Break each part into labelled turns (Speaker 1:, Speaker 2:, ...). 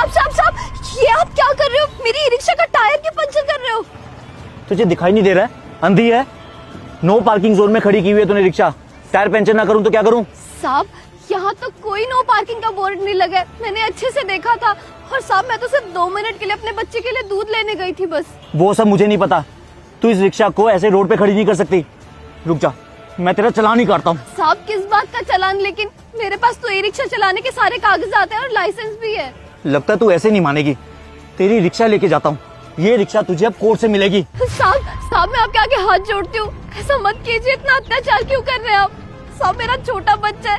Speaker 1: साहब साहब साहब, ये आप क्या कर रहे हो? मेरी ई रिक्शा का टायर क्यों पंचर कर रहे हो?
Speaker 2: तुझे दिखाई नहीं दे रहा है? अंधी है? नो पार्किंग जोन में खड़ी की हुई है तूने रिक्शा। टायर पंचर ना करूं तो क्या करूं?
Speaker 1: साहब यहाँ तो कोई नो पार्किंग का बोर्ड नहीं लगा है, मैंने अच्छे से देखा था। और साहब मैं तो सिर्फ 2 मिनट के लिए अपने बच्चे के लिए दूध लेने गई थी बस।
Speaker 2: वो सब मुझे नहीं पता। तू इस रिक्शा को ऐसे रोड पे खड़ी नहीं कर सकती। रुक जा, मैं तेरा चालान ही काटता हूँ।
Speaker 1: साहब किस बात का चालान? लेकिन मेरे पास तो ई रिक्शा चलाने के सारे कागजात हैं और लाइसेंस भी है।
Speaker 2: लगता है तू ऐसे नहीं मानेगी। तेरी रिक्शा लेके जाता हूँ। ये रिक्शा तुझे अब कोर्ट से मिलेगी।
Speaker 1: साहब मैं आपके आगे हाथ जोड़ती हूँ, ऐसा मत कीजिए। इतना अत्याचार क्यों कर रहे हैं आप? साहब मेरा छोटा बच्चा है,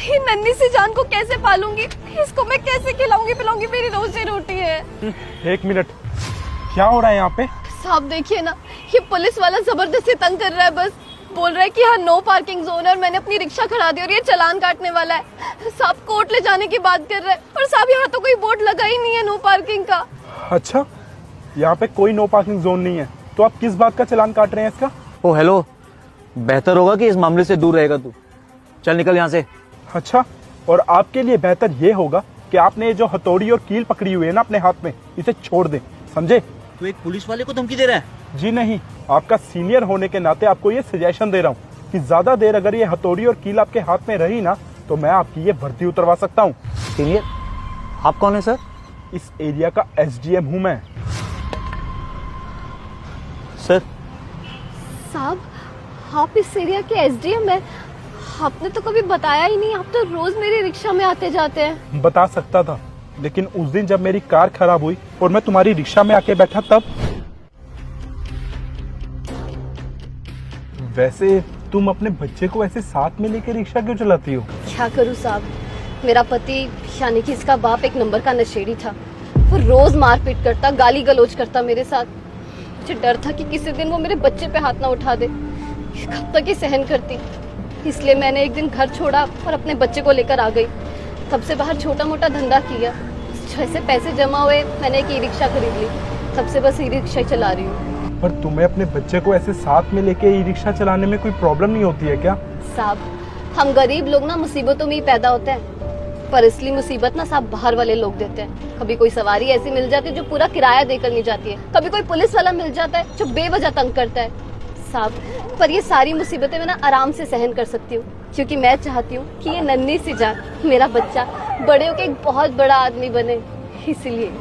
Speaker 1: ये नन्ही सी जान को कैसे पालूंगी? इसको मैं कैसे खिलाऊंगी पिलाऊंगी? मेरी रोजी रोटी है।
Speaker 3: 1 मिनट, क्या हो रहा है यहाँ पे?
Speaker 1: साहब देखिए ना, ये पुलिस वाला जबरदस्ती तंग कर रहा है। बस बोल रहा है कि यहाँ नो पार्किंग जोन है और मैंने अपनी रिक्शा खड़ा दी और ये चालान काटने वाला है। साहब कोर्ट ले जाने की बात कर रहा है। और साहब यहाँ तो कोई बोर्ड लगा ही नहीं है नो पार्किंग का।
Speaker 3: अच्छा, यहाँ पे कोई नो पार्किंग जोन नहीं है, तो आप किस बात का चालान काट रहे हैं इसका?
Speaker 2: ओ हेलो, बेहतर होगा कि इस मामले से दूर रहेगा तू। चल निकल यहाँ से।
Speaker 3: अच्छा, और आपके लिए बेहतर ये होगा कि आपने ये जो हथौड़ी और कील पकड़ी हुई है ना अपने हाथ में, इसे छोड़ दें, समझे?
Speaker 2: तू एक पुलिस वाले को धमकी दे रहा है?
Speaker 3: जी नहीं, आपका सीनियर होने के नाते आपको ये सजेशन दे रहा हूँ कि ज्यादा देर अगर ये हथौड़ी और कील आपके हाथ में रही ना, तो मैं आपकी ये भर्ती उतरवा सकता हूँ।
Speaker 2: सीनियर? आप कौन है सर?
Speaker 3: इस एरिया का SDM हूँ मैं।
Speaker 2: सर
Speaker 1: साहब आप इस एरिया के SDM है? आपने तो कभी बताया ही नहीं। आप तो रोज मेरी रिक्शा में आते जाते हैं।
Speaker 3: बता सकता था, लेकिन उस दिन जब मेरी कार खराब हुई और मैं तुम्हारी रिक्शा में आके बैठा तब। वैसे तुम अपने बच्चे को ऐसे साथ में लेकर रिक्शा क्यों चलाती हो?
Speaker 1: क्या करूँ साहब, मेरा पति यानी कि इसका बाप एक नंबर का नशेड़ी था। वो रोज मारपीट करता, गाली गलौज करता मेरे साथ। मुझे डर था कि किसी दिन वो मेरे बच्चे पे हाथ ना उठा दे। कब तक ये सहन करती? इसलिए मैंने एक दिन घर छोड़ा और अपने बच्चे को लेकर आ गई। तब से बाहर छोटा मोटा धंधा किया, जैसे पैसे जमा हुए मैंने एक ई रिक्शा खरीद ली। तब से बस ई रिक्शा ही चला रही हूँ।
Speaker 3: पर तुम्हें अपने बच्चे को ऐसे साथ में लेके ई रिक्शा चलाने में कोई प्रॉब्लम नहीं होती है क्या?
Speaker 1: साहब हम गरीब लोग ना मुसीबतों में ही पैदा होते हैं, पर असली मुसीबत ना साहब बाहर वाले लोग देते हैं। कभी कोई सवारी ऐसी मिल जाती है जो पूरा किराया देकर नहीं जाती है, कभी कोई पुलिस वाला मिल जाता है जो बेवजह तंग करता है। साहब पर ये सारी मुसीबतें मैं ना आराम से सहन कर सकती हूँ, क्योंकि मैं चाहती हूँ कि ये नन्ही सी जान मेरा बच्चा बड़े होकर एक बहुत बड़ा आदमी बने। इसलिए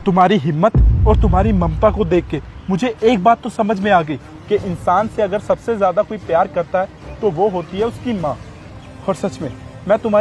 Speaker 3: तुम्हारी हिम्मत और तुम्हारी ममता को देख के मुझे एक बात तो समझ में आ गई कि इंसान से अगर सबसे ज्यादा कोई प्यार करता है तो वो होती है उसकी माँ। और सच में मैं तुम्हारी